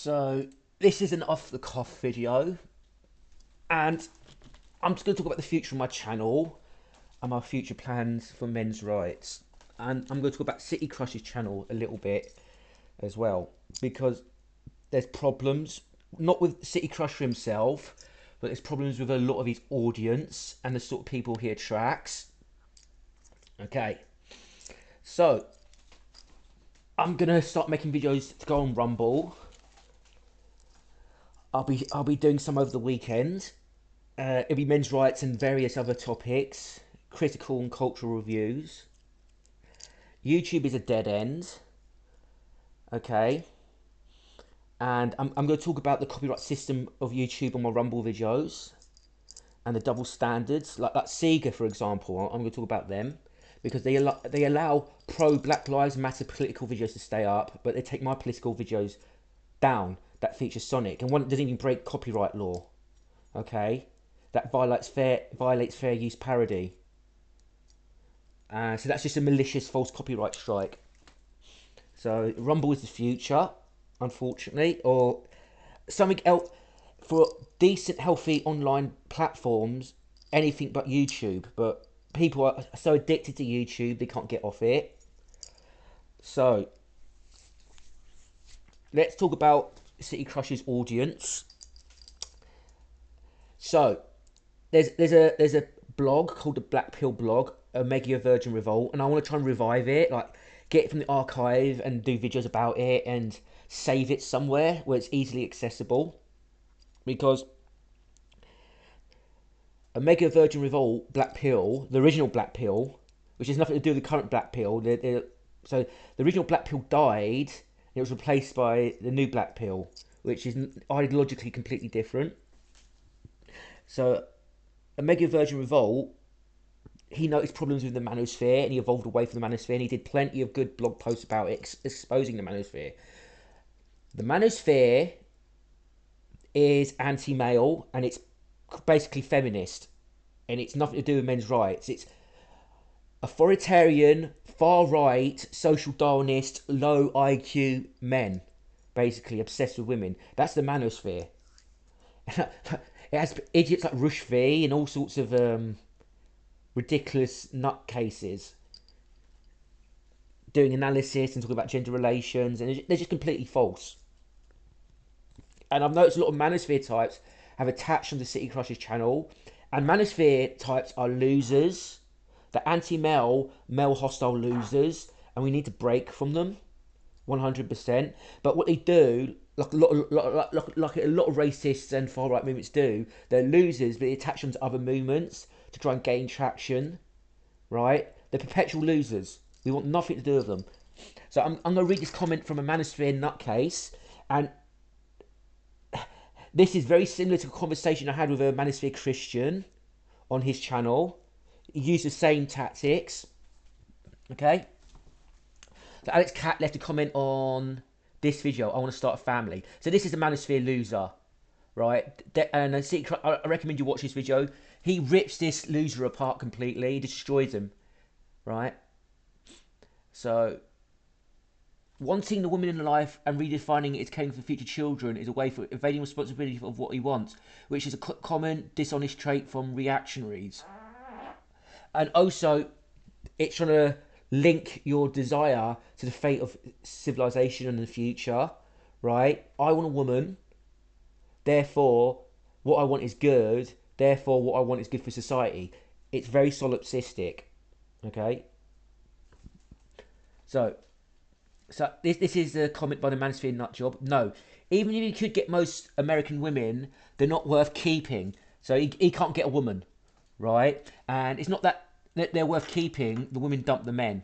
So this is an off the cuff video, and I'm just going to talk about the future of my channel and my future plans for men's rights. And I'm going to talk about City Crush's channel a little bit as well, because there's problems, not with City Crusher himself, but there's problems with a lot of his audience and the sort of people he attracts. Okay, so I'm gonna start making videos to go on Rumble. I'll be doing some over the weekend. It'll be men's rights and various other topics, critical and cultural reviews. YouTube is a dead end. Okay, and I'm going to talk about the copyright system of YouTube on my Rumble videos and the double standards, like Sega, for example. I'm going to talk about them because they allow pro Black Lives Matter political videos to stay up, but they take my political videos down that feature Sonic, and one that doesn't even break copyright law. Okay, that violates fair use parody. So that's just a malicious false copyright strike. So Rumble is the future, unfortunately, or something else for decent, healthy online platforms. Anything but YouTube, but people are so addicted to YouTube they can't get off it. So let's talk about City Crush's audience. So there's a blog called the Black Pill blog, Omega Virgin Revolt, and I want to try and revive it, like get it from the archive and do videos about it and save it somewhere where it's easily accessible, because Omega Virgin Revolt Black Pill, the original Black Pill, which has nothing to do with the current Black Pill, so the original Black Pill died and it was replaced by the new Black Pill, which is ideologically completely different. So Omega Virgin Revolt, he noticed problems with the Manosphere and he evolved away from the Manosphere, and he did plenty of good blog posts about it, exposing the Manosphere. The Manosphere is anti-male and it's basically feminist, and it's nothing to do with men's rights. It's authoritarian, far-right, social Darwinist, low IQ men, basically obsessed with women. That's the Manosphere. It has idiots like Rush V and all sorts of ridiculous nutcases doing analysis and talking about gender relations, and they're just completely false. And I've noticed a lot of Manosphere types have attached on the City Crushers channel, and Manosphere types are losers. They're anti-male, male hostile losers, and we need to break from them 100%. But what they do, like a lot of racists and far right movements do, they're losers, but they attach them to other movements to try and gain traction, right? They're perpetual losers. We want nothing to do with them. So I'm going to read this comment from a Manosphere nutcase, and this is very similar to a conversation I had with a Manosphere Christian on his channel. He used the same tactics. Okay? So Alex Cat left a comment on this video. I want to start a family. So this is a Manosphere loser, right? And I recommend you watch this video. He rips this loser apart completely. He destroys him, right? So wanting the woman in life and redefining its caring for future children is a way for evading responsibility of what he wants, which is a common dishonest trait from reactionaries. And also, it's trying to link your desire to the fate of civilization in the future, right? I want a woman, therefore what I want is good, therefore what I want is good for society. It's very solipsistic, okay? So this is a comment by the Manosphere Nutjob. No, even if you could get most American women, they're not worth keeping. So he can't get a woman, right? And it's not that they're worth keeping. The women dump the men,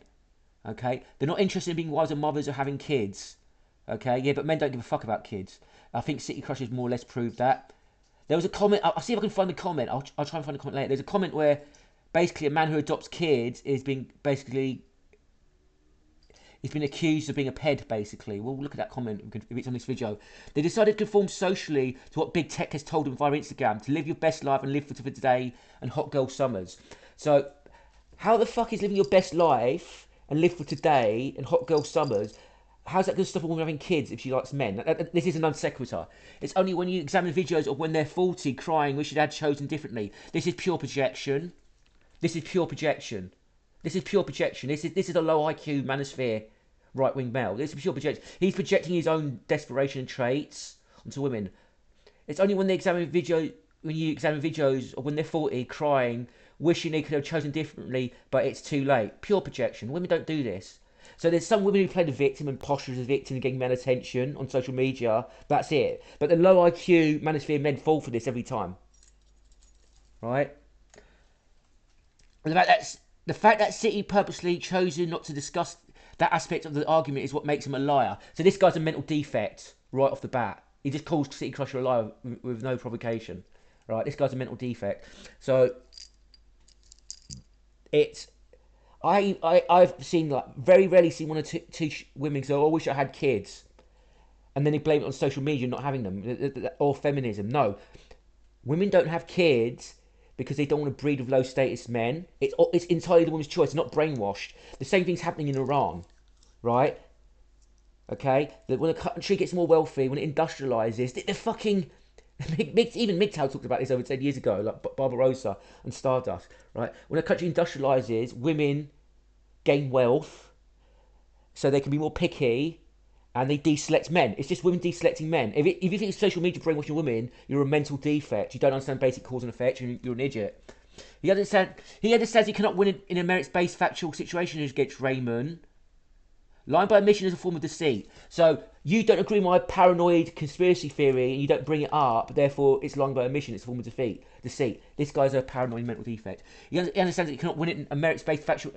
okay? They're not interested in being wives and mothers or having kids, okay? Yeah, but men don't give a fuck about kids. I think City Crushers more or less proved that. There was a comment. I'll see if I can find the comment. I'll try and find the comment later. There's a comment where basically a man who adopts kids is being basically... He's been accused of being a ped, basically. Well, look at that comment if it's on this video. They decided to conform socially to what big tech has told them via Instagram, to live your best life and live for today and hot girl summers. So, how the fuck is living your best life and live for today and hot girl summers How's that going to stop a woman having kids if she likes men? This is a non sequitur. It's only when you examine videos of when they're 40 crying wish you'd had chosen differently. This is pure projection. This is pure projection. This is pure projection. This is a low IQ manosphere right wing male. This is pure projection. He's projecting his own desperation and traits onto women. It's only when you examine videos of when they're 40 crying, wishing they could have chosen differently, but it's too late. Pure projection. Women don't do this. So there's some women who play the victim and posture as a victim and getting men attention on social media. That's it. But the low IQ manosphere men fall for this every time. Right? And the fact that City purposely chosen not to discuss that aspect of the argument is what makes him a liar. So this guy's a mental defect right off the bat. He just calls City Crusher a liar with no provocation. Right? This guy's a mental defect. So it's... I've seen, like, very rarely seen one or two women say, oh, I wish I had kids. And then they blame it on social media not having them. Or feminism. No. Women don't have kids because they don't want to breed with low status men. It's entirely the woman's choice. It's not brainwashed. The same thing's happening in Iran. Right? Okay? That when a country gets more wealthy, when it industrialises, they're fucking... Even MGTOW talked about this over 10 years ago, like Barbarossa and Stardust, right? When a country industrialises, women gain wealth, so they can be more picky, and they deselect men. It's just women deselecting men. If you think it's social media brainwashing women, you're a mental defect. You don't understand basic cause and effect, you're an idiot. He understands he cannot win in a merits-based factual situation against Raymond. Lying by omission is a form of deceit. So you don't agree with my paranoid conspiracy theory and you don't bring it up, therefore it's lying by omission, it's a form of deceit. This guy's a paranoid mental defect. He understands that you cannot win it in a merits-based factual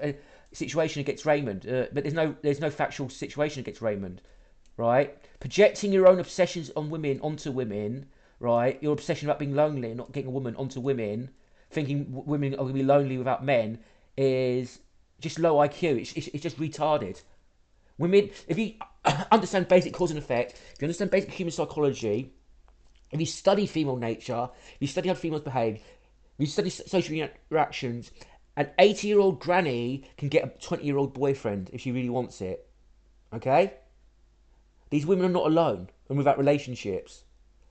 situation against Raymond, but there's no factual situation against Raymond, right? Projecting your own obsessions on women onto women, right? Your obsession about being lonely and not getting a woman onto women, thinking women are going to be lonely without men, is just low IQ. It's just retarded. Women, if you understand basic cause and effect, if you understand basic human psychology, if you study female nature, if you study how females behave, if you study social interactions, an 80-year-old granny can get a 20-year-old boyfriend if she really wants it. Okay? These women are not alone and without relationships.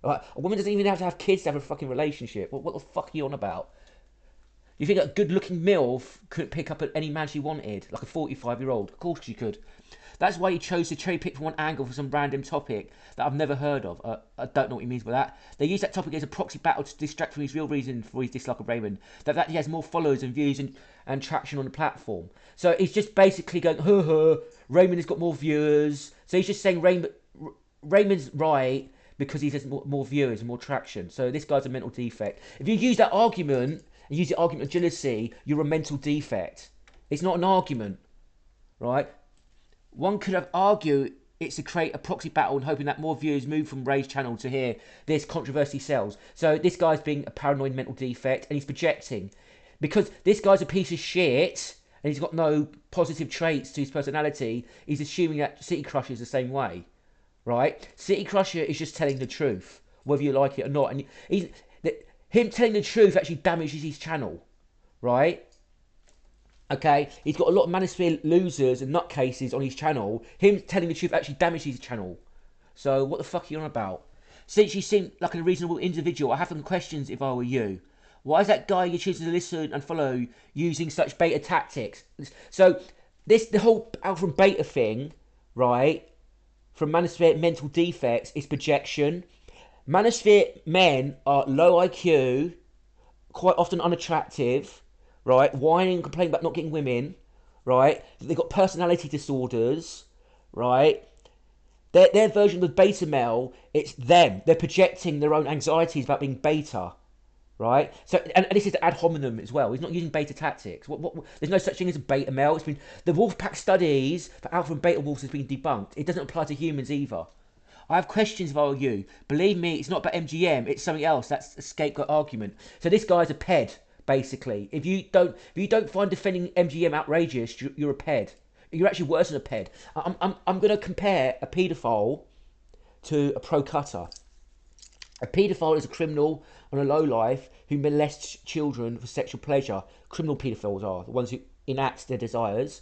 Right? A woman doesn't even have to have kids to have a fucking relationship. What the fuck are you on about? You think a good-looking MILF could pick up any man she wanted, like a 45-year-old? Of course she could. That's why he chose to cherry pick from one angle for some random topic that I've never heard of. I don't know what he means by that. They use that topic as a proxy battle to distract from his real reason for his dislike of Raymond. That he has more followers and views and traction on the platform. So he's just basically going, Raymond has got more viewers. So he's just saying Raymond's right because he has more viewers and more traction. So this guy's a mental defect. If you use that argument and use the argument of jealousy, you're a mental defect. It's not an argument, right? One could have argued it's to create a proxy battle and hoping that more viewers move from Ray's channel to hear this controversy sells. So this guy's being a paranoid mental defect and he's projecting. Because this guy's a piece of shit and he's got no positive traits to his personality, he's assuming that City Crusher is the same way. Right? City Crusher is just telling the truth, whether you like it or not. And him telling the truth actually damages his channel. Right? Okay, he's got a lot of Manosphere losers and nutcases on his channel. Him telling the truth actually damages his channel. So what the fuck are you on about? Since you seem like a reasonable individual, I have some questions if I were you. Why is that guy you choose to listen and follow using such beta tactics? So the whole alpha and beta thing, right, from Manosphere mental defects is projection. Manosphere men are low IQ, quite often unattractive, right, whining and complaining about not getting women, right, they've got personality disorders, right, their version of the beta male, it's them, they're projecting their own anxieties about being beta, right, so, and this is ad hominem as well, he's not using beta tactics, there's no such thing as a beta male, it's been, the wolf pack studies for alpha and beta wolves has been debunked, it doesn't apply to humans either. I have questions if I were you, believe me, it's not about MGM, it's something else, that's a scapegoat argument, so this guy's a ped. Basically, if you don't find defending MGM outrageous, you're a ped. You're actually worse than a ped. I'm going to compare a paedophile to a pro cutter. A paedophile is a criminal and a lowlife who molests children for sexual pleasure. Criminal paedophiles are the ones who enact their desires.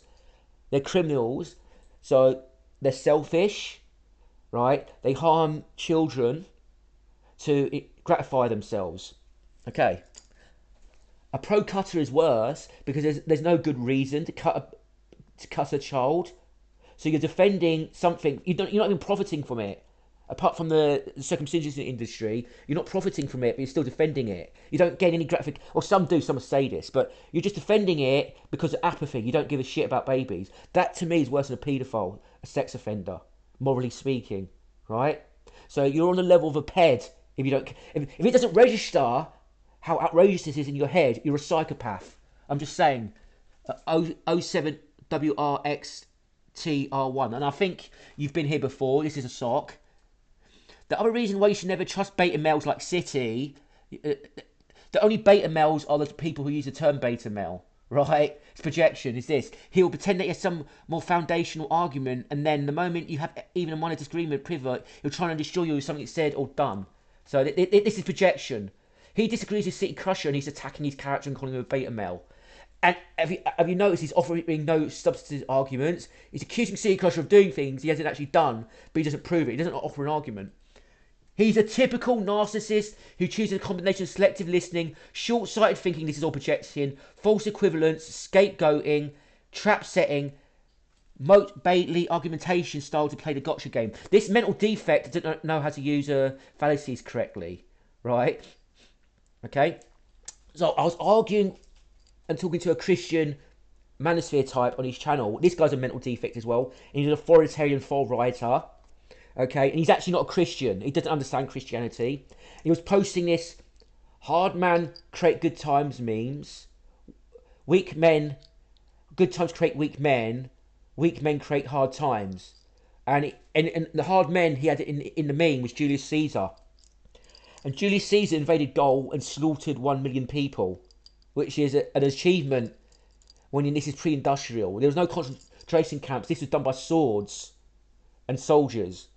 They're criminals. So they're selfish, right? They harm children to gratify themselves. Okay. A pro cutter is worse because there's no good reason to cut a child. So you're defending something you're not even profiting from it. Apart from the circumcision industry, you're not profiting from it, but you're still defending it. You don't gain any gratification, or some do, some say this, but you're just defending it because of apathy. You don't give a shit about babies. That to me is worse than a paedophile, a sex offender, morally speaking, right? So you're on the level of a ped if you don't. If it doesn't register how outrageous this is in your head, you're a psychopath. I'm just saying. 07WRXTR1, and I think you've been here before. This is a sock. The other reason why you should never trust beta males like City, the only beta males are the people who use the term beta male, right? It's projection, is this. He'll pretend that he has some more foundational argument, and then the moment you have even a minor disagreement, pivot, he'll try and destroy you with something said or done. So this is projection. He disagrees with City Crusher and he's attacking his character and calling him a beta male. And have you noticed he's offering no substantive arguments? He's accusing City Crusher of doing things he hasn't actually done, but he doesn't prove it. He doesn't offer an argument. He's a typical narcissist who chooses a combination of selective listening, short-sighted thinking, this is all projection, false equivalence, scapegoating, trap setting, Moat Bailey argumentation style to play the gotcha game. This mental defect doesn't know how to use fallacies correctly, right? Okay? So I was arguing and talking to a Christian Manosphere type on his channel. This guy's a mental defect as well. And he's an authoritarian far writer. Okay, and he's actually not a Christian. He doesn't understand Christianity. He was posting this hard man create good times memes. Weak men, good times create weak men create hard times. And the hard men he had in the meme was Julius Caesar. And Julius Caesar invaded Gaul and slaughtered 1 million people, which is an achievement when this is pre-industrial. There was no concentration camps. This was done by swords and soldiers.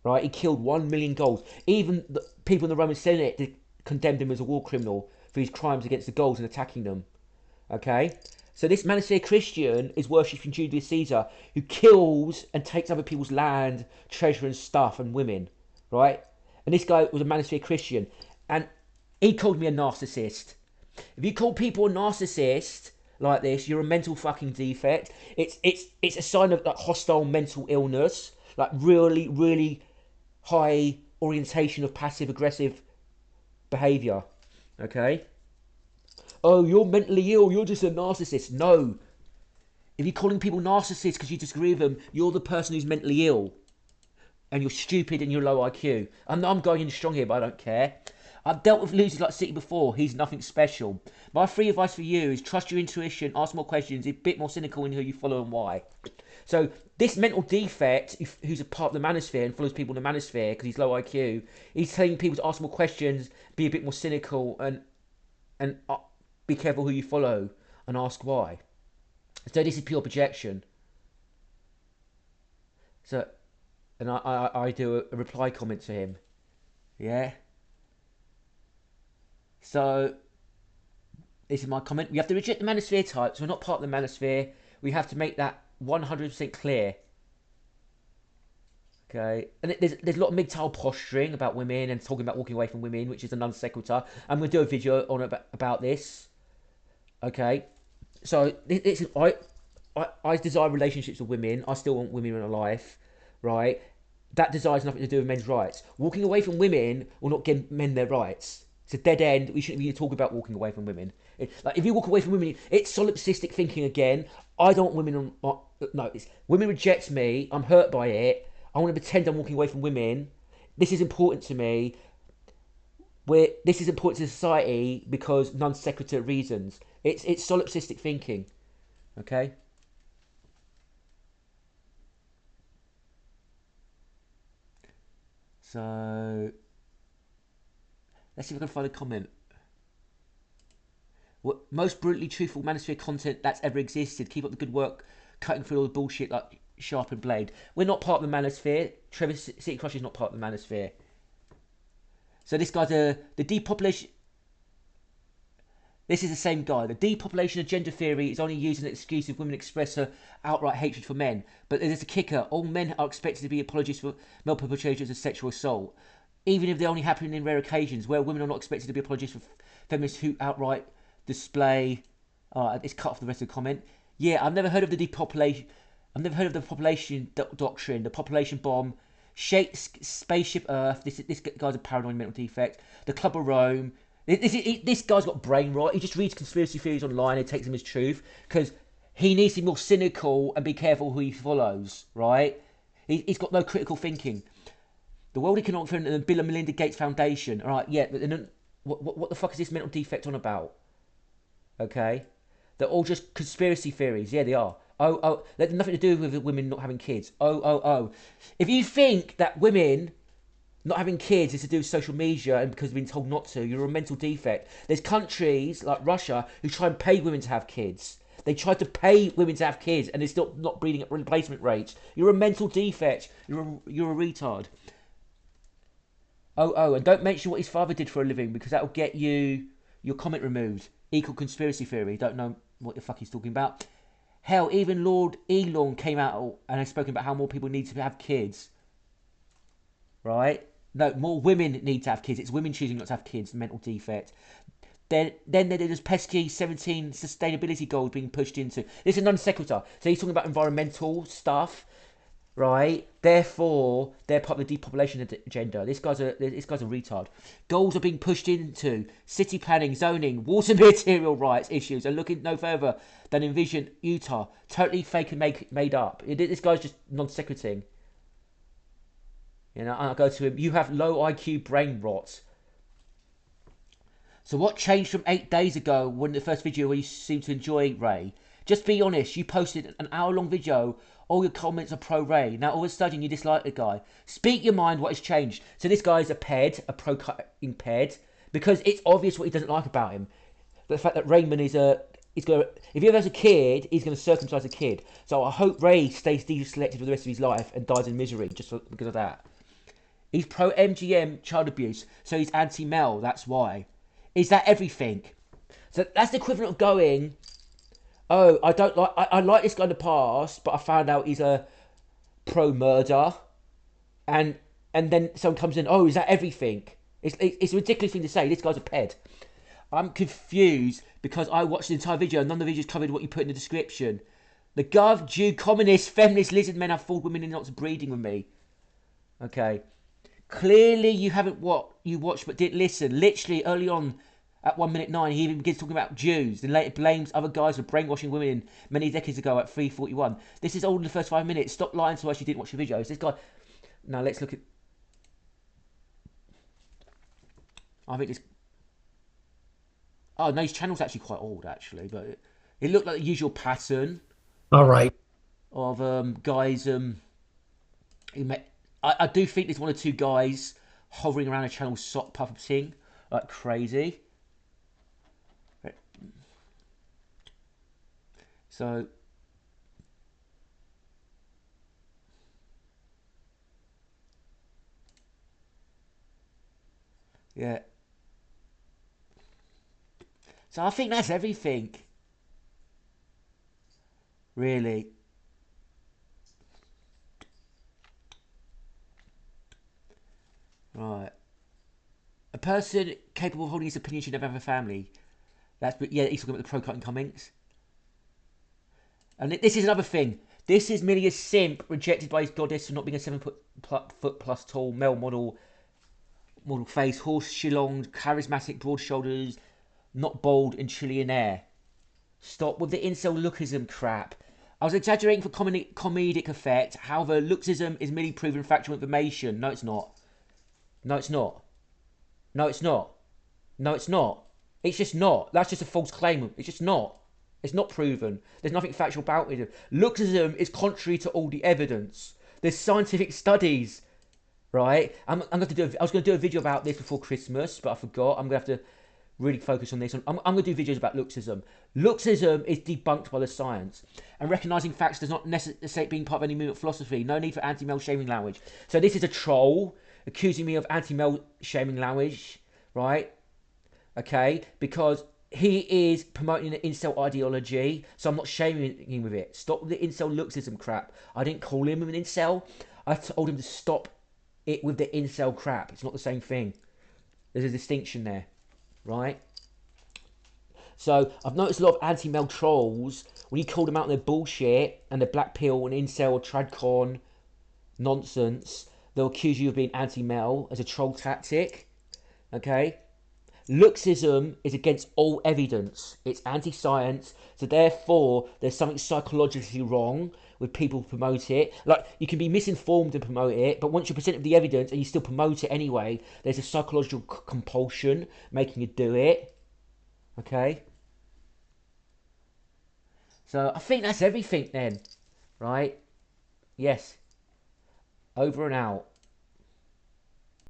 Right, he killed 1 million Gauls. Even the people in the Roman Senate condemned him as a war criminal for his crimes against the Gauls and attacking them. Okay, so this Manosphere Christian is worshipping Julius Caesar, who kills and takes other people's land, treasure, and stuff, and women. Right, and this guy was a Manosphere Christian, and he called me a narcissist. If you call people a narcissist like this, you're a mental fucking defect. It's a sign of like hostile mental illness, like really high orientation of passive aggressive behavior. Okay? Oh, you're mentally ill, you're just a narcissist. No. If you're calling people narcissists because you disagree with them, you're the person who's mentally ill. And you're stupid and you're low IQ. I'm going in strong here, but I don't care. I've dealt with losers like City before. He's nothing special. My free advice for you is trust your intuition, ask more questions, be a bit more cynical in who you follow and why. So this mental defect, who's a part of the Manosphere and follows people in the Manosphere because he's low IQ, he's telling people to ask more questions, be a bit more cynical, and be careful who you follow and ask why. So this is pure projection. So, and I do a reply comment to him. Yeah. So this is my comment. We have to reject the Manosphere types. We're not part of the Manosphere. We have to make that 100% clear. Okay, and there's a lot of MGTOW posturing about women and talking about walking away from women, which is a non sequitur. I'm going to do a video on about this. Okay, so I desire relationships with women. I still want women in my life, right? That desire has nothing to do with men's rights. Walking away from women will not give men their rights. It's a dead end. We shouldn't be talking about walking away from women. Like if you walk away from women, it's solipsistic thinking again. I don't want women on. No, women reject me. I'm hurt by it. I want to pretend I'm walking away from women. This is important to me. This is important to society because non sequitur reasons. It's solipsistic thinking. Okay. So let's see if I can find a comment. What most brutally truthful Manosphere content that's ever existed. Keep up the good work, cutting through all the bullshit like sharpened blade. We're not part of the Manosphere. Trevor City Crush is not part of the Manosphere. So this guy's the depopulation. This is the same guy. The depopulation of gender theory is only used as an excuse if women express her outright hatred for men. But there's a kicker. All men are expected to be apologists for male perpetrators of sexual assault, even if they only happen in rare occasions, where women are not expected to be apologists for feminists who outright display... it's cut off the rest of the comment. Yeah, I've never heard of the depopulation... I've never heard of the population doctrine, the population bomb, spaceship Earth. This guy's a paranoid mental defect. The Club of Rome... This guy's got brain rot. He just reads conspiracy theories online and takes them as truth because he needs to be more cynical and be careful who he follows, right? He's got no critical thinking. The World Economic Forum and the Bill and Melinda Gates Foundation, all right, yeah, but what the fuck is this mental defect on about? Okay? They're all just conspiracy theories. Yeah, they are. Oh, they have nothing to do with women not having kids. Oh. If you think that women... not having kids is to do with social media and because we've been told not to, you're a mental defect. There's countries like Russia who try and pay women to have kids. They try to pay women to have kids and they're still not breeding at replacement rates. You're a mental defect. You're a retard. Oh, and don't mention what his father did for a living because that'll get you your comment removed. Equal conspiracy theory. Don't know what the fuck he's talking about. Hell, even Lord Elon came out and has spoken about how more people need to have kids. Right? No, more women need to have kids. It's women choosing not to have kids. Mental defect. Then there's pesky 17 sustainability goals being pushed into. This is a non sequitur. So he's talking about environmental stuff, right? Therefore, they're part of the depopulation agenda. This guy's a retard. Goals are being pushed into city planning, zoning, water material rights issues, and looking no further than Envision Utah. Totally fake and made up. This guy's just non sequitur. You know, I'll go to him. You have low IQ brain rot. So what changed from 8 days ago when the first video where you seemed to enjoy Ray? Just be honest. You posted an hour-long video. All your comments are pro-Ray. Now all of a sudden you dislike the guy. Speak your mind. What has changed? So this guy is a ped, a pro-cutting ped, because it's obvious what he doesn't like about him. The fact that Raymond is a... If he ever has a kid, he's going to circumcise a kid. So I hope Ray stays deselected for the rest of his life and dies in misery just because of that. He's pro-MGM child abuse, so he's anti-male, that's why. Is that everything? So that's the equivalent of going, oh, I like this guy in the past, but I found out he's a pro-murder. And then someone comes in, oh, is that everything? It's a ridiculous thing to say, this guy's a ped. I'm confused because I watched the entire video and none of the videos covered what you put in the description. The Gov, Jew, communist, feminist, lizard men have fooled women into not breeding with me. Okay. Clearly you haven't you watched but didn't listen. Literally early on at 1:09 he even begins talking about Jews, then later blames other guys for brainwashing women many decades ago at 3:41. This is all in the first 5 minutes. Stop lying to us you didn't watch the videos. This guy... Now let's look at... I think this... Oh no, his channel's actually quite old actually, but it looked like the usual pattern. Alright. Of guys who met... I do think there's one or two guys hovering around a channel sock puppeting like crazy. So yeah. So I think that's everything. Really. Right. A person capable of holding his opinion should never have a family. Yeah, he's talking about the pro-cutting comments. And this is another thing. This is merely a simp rejected by his goddess for not being a 7 foot plus tall male model face, horse shillonged, charismatic, broad shoulders, not bold and trillionaire. Stop with the incel lookism crap. I was exaggerating for comedic effect. However, lookism is merely proven factual information. No, it's not. No, it's not. No, it's not. No, it's not. It's just not. That's just a false claim. It's just not. It's not proven. There's nothing factual about it. Lookism is contrary to all the evidence. There's scientific studies, right? I was going to do a video about this before Christmas, but I forgot. I'm going to have to really focus on this. I'm going to do videos about lookism. Lookism is debunked by the science. And recognising facts does not necessitate being part of any movement philosophy. No need for anti-male shaming language. So this is a troll accusing me of anti-male shaming language, right? Okay, because he is promoting an incel ideology, so I'm not shaming him with it. Stop with the incel lookism crap. I didn't call him an incel. I told him to stop it with the incel crap. It's not the same thing. There's a distinction there, right? So I've noticed a lot of anti-male trolls, when you call them out on their bullshit and their black pill and incel or tradcon nonsense, they'll accuse you of being anti-male as a troll tactic, okay? Luxism is against all evidence. It's anti-science, so therefore there's something psychologically wrong with people who promote it. Like, you can be misinformed and promote it, but once you're presented with the evidence and you still promote it anyway, there's a psychological compulsion making you do it. Okay? So I think that's everything then, right? Yes. Over and out.